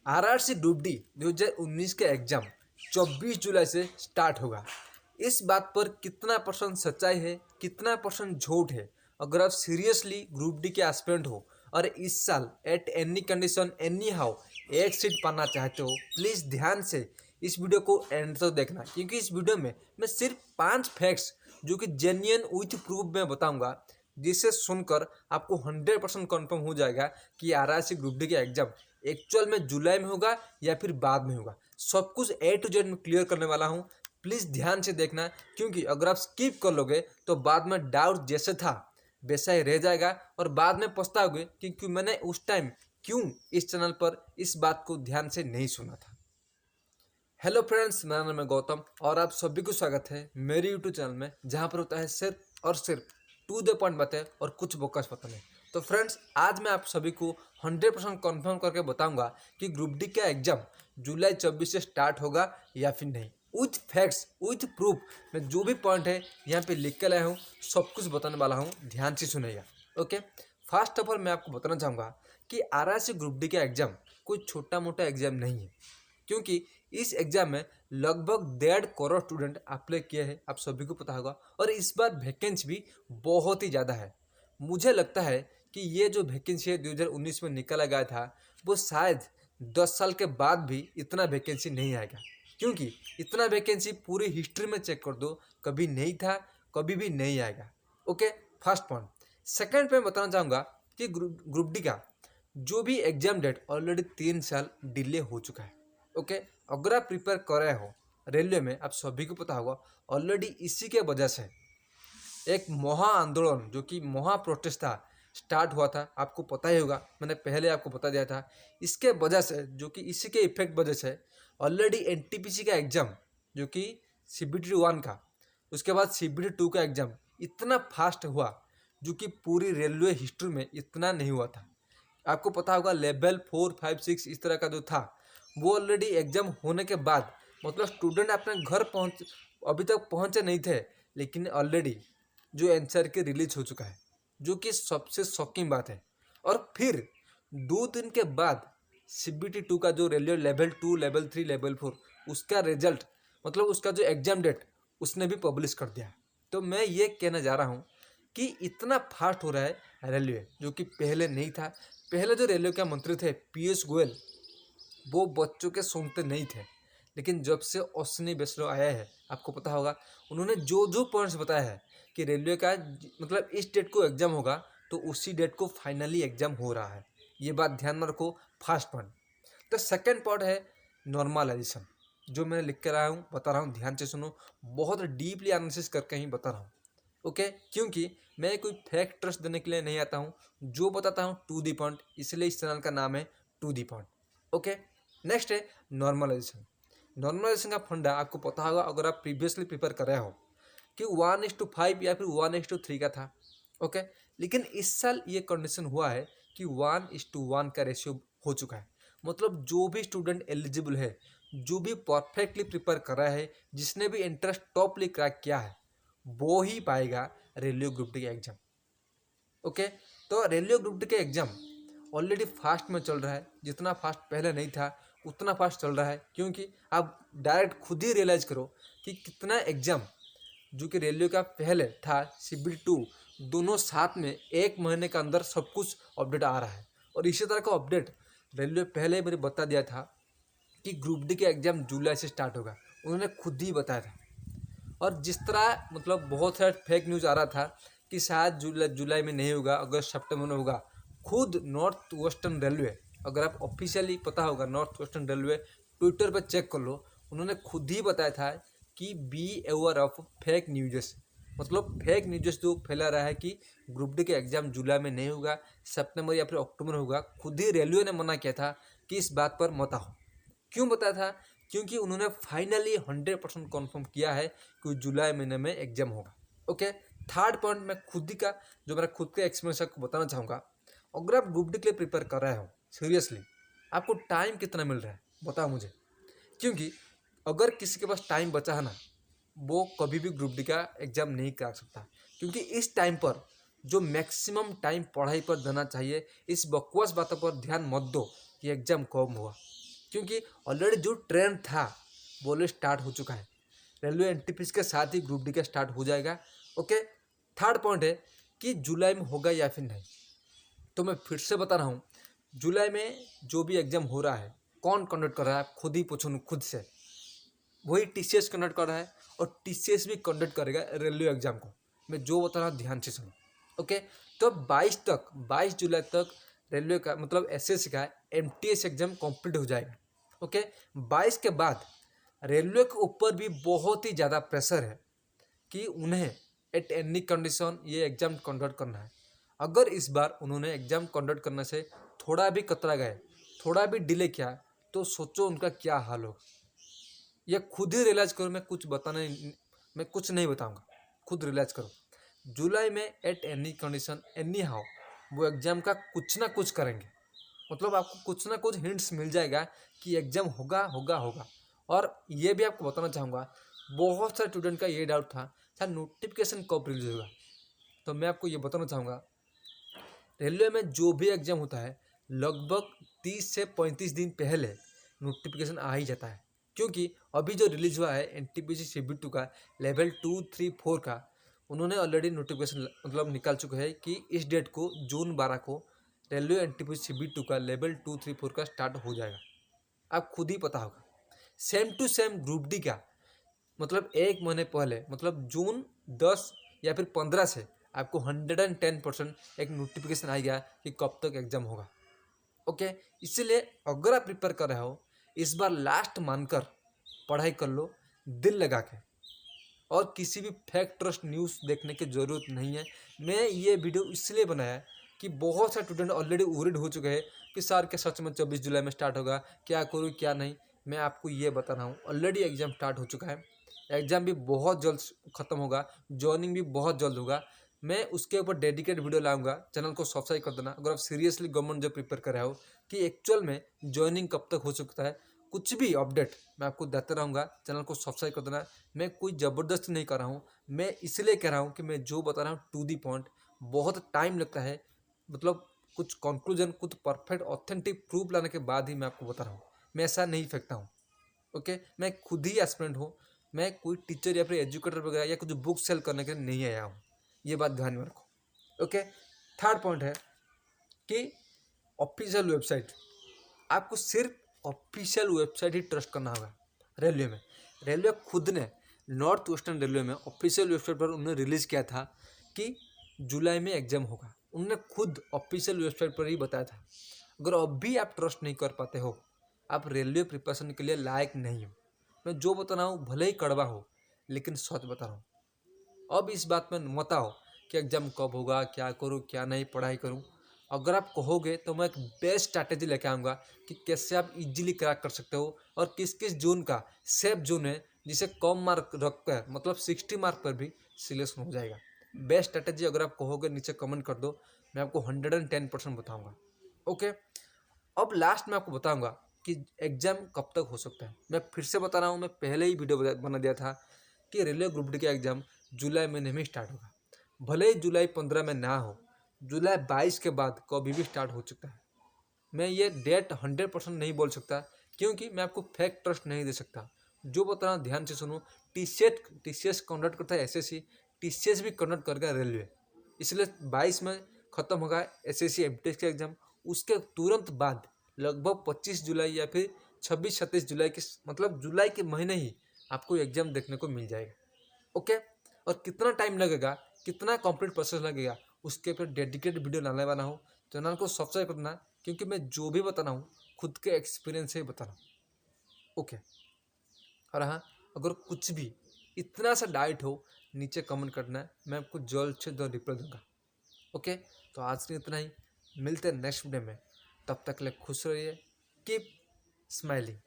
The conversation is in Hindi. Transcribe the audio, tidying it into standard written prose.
आरआरसी ग्रुप डी 2019 का एग्जाम 24 जुलाई से स्टार्ट होगा। इस बात पर कितना परसेंट सच्चाई है, कितना परसेंट झूठ है? अगर आप सीरियसली ग्रुप डी के एस्पिरेंट हो और इस साल at any condition any how एक सीट पाना चाहते हो, प्लीज़ ध्यान से इस वीडियो को एंड तक देखना, क्योंकि इस वीडियो में मैं सिर्फ 5 फैक्ट्स जो कि जेन्युइन विथ प्रूफ में बताऊंगा, जिसे सुनकर आपको 100% कन्फर्म हो जाएगा कि आरआरसी ग्रुप डी का एग्जाम एक्चुअल में जुलाई में होगा या फिर बाद में होगा। सब कुछ ए टू जेड में क्लियर करने वाला हूँ। प्लीज़ ध्यान से देखना, क्योंकि अगर आप स्किप कर लोगे तो बाद में डाउट जैसे था वैसा ही रह जाएगा और बाद में पछताओगे क्योंकि मैंने उस टाइम क्यों इस चैनल पर इस बात को ध्यान से नहीं सुना था। हेलो फ्रेंड्स, मेरा नाम है गौतम और आप सभी को स्वागत है मेरे यूट्यूब चैनल में, जहाँ पर होता है सिर्फ और सिर्फ टू द पॉइंट बातें और कुछ बोकस पता नहीं। तो फ्रेंड्स, आज मैं आप सभी को 100% कन्फर्म करके बताऊंगा कि ग्रुप डी का एग्जाम जुलाई 24 से स्टार्ट होगा या फिर नहीं। विथ फैक्ट्स विथ प्रूफ मैं जो भी पॉइंट है यहाँ पे लिख के लाया हूँ, सब कुछ बताने वाला हूँ, ध्यान से सुनिएगा। ओके, फर्स्ट ऑफ ऑल मैं आपको बताना चाहूँगा कि आरआरसी ग्रुप डी का एग्जाम कोई छोटा मोटा एग्जाम नहीं है, क्योंकि इस एग्जाम में लगभग 1.5 करोड़ स्टूडेंट अप्लाई किए हैं, आप सभी को पता होगा। और इस बार वैकेंसी भी बहुत ही ज़्यादा है। मुझे लगता है कि ये जो वैकेंसी है 2019 में निकाला गया था, वो शायद 10 साल के बाद भी इतना वैकेंसी नहीं आएगा, क्योंकि इतना वैकेंसी पूरी हिस्ट्री में चेक कर दो, कभी नहीं था, कभी भी नहीं आएगा। Okay, first point. सेकेंड पे बताना चाहूँगा कि ग्रुप डी का जो भी एग्जाम डेट ऑलरेडी 3 साल डिले हो चुका है। ओके, अगर आप प्रिपेयर कर रहे हो रेलवे में, आप सभी को पता होगा ऑलरेडी इसी के वजह से एक महा आंदोलन जो कि महा प्रोटेस्ट था स्टार्ट हुआ था, आपको पता ही होगा, मैंने पहले आपको बता दिया था। इसके वजह से जो कि इसी के इफेक्ट वजह से ऑलरेडी एनटीपीसी का एग्ज़ाम जो कि सीबीटी 1 का, उसके बाद सीबीटी 2 का एग्ज़ाम इतना फास्ट हुआ जो कि पूरी रेलवे हिस्ट्री में इतना नहीं हुआ था। आपको पता होगा लेवल 4, 5, 6 इस तरह का जो था, वो ऑलरेडी एग्जाम होने के बाद, मतलब स्टूडेंट अपने घर अभी तक पहुंचे नहीं थे, लेकिन ऑलरेडी जो आंसर की रिलीज हो चुका है, जो कि सबसे शॉकिंग बात है। और फिर 2 दिन के बाद सीबीटी 2 का जो रेलवे लेवल 2, लेवल 3, लेवल 4 उसका रिजल्ट, मतलब उसका जो एग्जाम डेट उसने भी पब्लिश कर दिया। तो मैं ये कहना जा रहा हूँ कि इतना फास्ट हो रहा है रेलवे, जो कि पहले नहीं था। पहले जो रेलवे के मंत्री थे पीयूष गोयल, वो बच्चों के सुनते नहीं थे, लेकिन जब से अश्विनी वैष्णव आया है, आपको पता होगा, उन्होंने जो जो पॉइंट्स बताया है कि रेलवे का मतलब इस डेट को एग्जाम होगा, तो उसी डेट को फाइनली एग्जाम हो रहा है। ये बात ध्यान में रखो, फर्स्ट पॉइंट। तो सेकेंड पॉइंट है नॉर्मलाइजेशन, जो मैंने लिख कर आया हूँ, बता रहा हूँ, ध्यान से सुनो, बहुत डीपली एनालिसिस करके ही बता रहा हूँ। ओके, क्योंकि मैं कोई फेक ट्रस्ट देने के लिए नहीं आता हूँ, जो बताता हूँ टू दी पॉइंट, इसलिए इस चैनल का नाम है to the point. Okay, next है नॉर्मलाइजेशन। नॉर्मलाइजेशन का फंडा आपको पता होगा, अगर आप प्रीवियसली प्रिपेयर कर रहे हो, कि 1:5 या फिर 1:3 का था। ओके, लेकिन इस साल ये कंडीशन हुआ है कि 1:1 का रेशियो हो चुका है। मतलब जो भी स्टूडेंट एलिजिबल है, जो भी परफेक्टली प्रिपेयर कर रहा है, जिसने भी इंटरेस्ट टॉपली क्रैक किया है, वो ही पाएगा रेलवे ग्रुप डी का एग्जाम। ओके, तो रेलवे ग्रुप डी का एग्जाम ऑलरेडी फास्ट में चल रहा है, जितना फास्ट पहले नहीं था उतना फास्ट चल रहा है, क्योंकि आप डायरेक्ट खुद ही रियलाइज़ करो कि कितना एग्ज़ाम जो कि रेलवे का पहले था सीबीटी 2, दोनों साथ में 1 महीने के अंदर सब कुछ अपडेट आ रहा है। और इसी तरह का अपडेट रेलवे पहले मेरे बता दिया था कि ग्रुप डी का एग्ज़ाम जुलाई से स्टार्ट होगा, उन्होंने खुद ही बताया था। और जिस तरह मतलब बहुत सारा फेक न्यूज़ आ रहा था कि शायद जुलाई में नहीं होगा, अगस्त सितंबर में होगा, खुद नॉर्थ वेस्टर्न रेलवे, अगर आप ऑफिशियली पता होगा नॉर्थ वेस्टर्न रेलवे ट्विटर पर चेक कर लो, उन्होंने खुद ही बताया था कि be aware of fake news, मतलब फेक न्यूज़ जो फैला रहा है कि ग्रुप डी का एग्जाम जुलाई में नहीं होगा, सितंबर या फिर अक्टूबर होगा। खुद ही रेलवे ने मना किया था कि इस बात पर मत आओ। क्यों बताया था? क्योंकि उन्होंने फाइनली 100% कन्फर्म किया है कि जुलाई महीने में एग्जाम होगा। ओके, थर्ड पॉइंट मैं खुद ही का जो मेरा खुद का एक्सपीरियंस आपको बताना चाहूँगा। अगर आप ग्रुप डी के लिए प्रिपेयर कर रहे हो सीरियसली, आपको टाइम कितना मिल रहा है बताओ मुझे, क्योंकि अगर किसी के पास टाइम बचा है ना, वो कभी भी ग्रुप डी का एग्ज़ाम नहीं कर सकता, क्योंकि इस टाइम पर जो मैक्सिमम टाइम पढ़ाई पर देना चाहिए, इस बकवास बातों पर ध्यान मत दो कि एग्ज़ाम कब हुआ। क्योंकि ऑलरेडी जो ट्रेंड था वो ऑलरेडी स्टार्ट हो चुका है। रेलवे एनटीपीसी के साथ ही ग्रुप डी का स्टार्ट हो जाएगा। ओके, थर्ड पॉइंट है कि जुलाई में होगा या फिर नहीं। तो मैं फिर से बता रहा हूँ, जुलाई में जो भी एग्जाम हो रहा है कौन कंडक्ट कर रहा है, आप खुद ही पूछो खुद से। वही टीसीएस कंडक्ट कर रहा है और टीसीएस भी कंडक्ट करेगा रेलवे एग्जाम को। मैं जो बता रहा हूँ ध्यान से सुनो। ओके, तो 22 जुलाई तक रेलवे का मतलब एसएससी का एमटीएस एग्जाम कंप्लीट हो जाएगा। ओके, 22 के बाद रेलवे के ऊपर भी बहुत ही ज़्यादा प्रेशर है कि उन्हें एट एनी कंडीशन ये एग्ज़ाम कंडक्ट करना है। अगर इस बार उन्होंने एग्ज़ाम कंडक्ट करने से थोड़ा भी कतरा गए, थोड़ा भी डिले किया, तो सोचो उनका क्या हाल होगा। ये खुद ही रियलाइज करो, मैं कुछ नहीं बताऊंगा, खुद रियलाइज करो। जुलाई में at any condition any how वो एग्ज़ाम का कुछ ना कुछ करेंगे। मतलब आपको कुछ ना कुछ हिंट्स मिल जाएगा कि एग्ज़ाम होगा होगा होगा। और ये भी आपको बताना चाहूँगा, बहुत सारे स्टूडेंट का ये डाउट था सर नोटिफिकेशन कब रिलीज होगा। तो मैं आपको ये बताना चाहूँगा, रेलवे में जो भी एग्ज़ाम होता है लगभग 30 से 35 दिन पहले नोटिफिकेशन आ ही जाता है। क्योंकि अभी जो रिलीज़ हुआ है एनटीपीसी CB2 का लेवल 2, 3, 4 का, उन्होंने ऑलरेडी नोटिफिकेशन मतलब निकाल चुके हैं कि इस डेट को जून 12 को रेलवे एनटीपीसी CB2 का लेवल 2, 3, 4 का स्टार्ट हो जाएगा। आप खुद ही पता होगा। Same to same group D का मतलब 1 महीने पहले मतलब जून 10 या फिर 15 से आपको 110% एक नोटिफिकेशन आएगा कि कब तक एग्जाम होगा। ओके, इसीलिए अगर आप प्रिपेयर कर रहे हो इस बार लास्ट मानकर पढ़ाई कर लो दिल लगा के, और किसी भी फेक ट्रस्ट न्यूज़ देखने की ज़रूरत नहीं है। मैं ये वीडियो इसलिए बनाया कि बहुत सारे स्टूडेंट ऑलरेडी वरीड हो चुके हैं कि सर क्या सच में 24 जुलाई में स्टार्ट होगा, क्या करूँ क्या नहीं। मैं आपको ये बता रहा हूँ ऑलरेडी एग्ज़ाम स्टार्ट हो चुका है, एग्ज़ाम भी बहुत जल्द ख़त्म होगा, जॉइनिंग भी बहुत जल्द होगा। मैं उसके ऊपर डेडिकेट वीडियो लाऊंगा, चैनल को सब्सक्राइब कर देना। अगर आप सीरियसली गवर्नमेंट जॉब प्रिपेयर कर रहे हो कि एक्चुअल में जॉइनिंग कब तक हो सकता है, कुछ भी अपडेट मैं आपको देता रहूँगा, चैनल को सब्सक्राइब कर देना। मैं कोई ज़बरदस्ती नहीं कर रहा हूँ, मैं इसलिए कह रहा हूँ कि मैं जो बता रहा हूँ टू दी पॉइंट। बहुत टाइम लगता है, मतलब कुछ कंक्लूजन कुछ परफेक्ट ऑथेंटिक प्रूफ लाने के बाद ही मैं आपको बता रहा हूँ। मैं ऐसा नहीं फेंकता हूँ। ओके, मैं खुद ही एस्पिरेंट हूँ, मैं कोई टीचर या फिर एजुकेटर वगैरह या कुछ बुक सेल करने के लिए नहीं आया हूँ, ये बात ध्यान में रखो। ओके, थर्ड पॉइंट है कि ऑफिशियल वेबसाइट, आपको सिर्फ ऑफिशियल वेबसाइट ही ट्रस्ट करना होगा। रेलवे में रेलवे खुद ने नॉर्थ वेस्टर्न रेलवे में ऑफिशियल वेबसाइट पर उन्होंने रिलीज़ किया था कि जुलाई में एग्जाम होगा। उन्होंने खुद ऑफिशियल वेबसाइट पर ही बताया था। अगर अब भी आप ट्रस्ट नहीं कर पाते हो, आप रेलवे प्रिपरेशन के लिए लायक नहीं हो। मैं जो बता रहा हूँ भले ही कड़वा हो लेकिन सच बता रहा हूँ। अब इस बात में मत आओ कि एग्जाम कब होगा, क्या करूँ क्या नहीं, पढ़ाई करूँ। अगर आप कहोगे तो मैं एक बेस्ट स्ट्रैटेजी लेके आऊँगा कि कैसे आप इजीली क्रैक कर सकते हो और किस किस जोन का सेफ जोन है जिसे कम मार्क रख कर मतलब 60 मार्क पर भी सिलेक्शन हो जाएगा। बेस्ट स्ट्रैटेजी अगर आप कहोगे नीचे कमेंट कर दो, मैं आपको 110% बताऊँगा। ओके, अब लास्ट में आपको बताऊँगा कि एग्ज़ाम कब तक हो सकता है। मैं फिर से बता रहा हूँ, मैं पहले ही वीडियो बना दिया था कि रेलवे ग्रुप डी का एग्ज़ाम जुलाई महीने में स्टार्ट होगा। भले ही जुलाई 15 में ना हो, जुलाई 22 के बाद कभी भी स्टार्ट हो सकता है। मैं ये डेट 100% नहीं बोल सकता क्योंकि मैं आपको फेक ट्रस्ट नहीं दे सकता। जो बता रहा हूँ ध्यान से सुनो। टीसीएस कंडक्ट करता है एसएससी, टीसीएस भी कंडक्ट करेगा रेलवे। इसलिए 22 में ख़त्म होगा एसएससी एमटीएस का एग्ज़ाम। उसके तुरंत बाद लगभग 25 जुलाई या फिर 26-27 जुलाई के मतलब जुलाई के महीने ही आपको एग्ज़ाम देखने को मिल जाएगा। ओके, और कितना टाइम लगेगा, कितना कंप्लीट प्रोसेस लगेगा, उसके ऊपर डेडिकेटेड वीडियो लाने वाला हूँ। चैनल को सब्सक्राइब करना क्योंकि मैं जो भी बता रहा हूँ खुद के एक्सपीरियंस से ही बता रहा हूँ। ओके, और हाँ, अगर कुछ भी इतना सा डाइट हो नीचे कमेंट करना है, मैं आपको जल्द से जल्द रिप्लाई दूंगा। ओके, तो आज के इतना ही, मिलते हैं नेक्स्ट वीडियो में। तब तक के लिए खुश रहिए, कीप स्माइलिंग।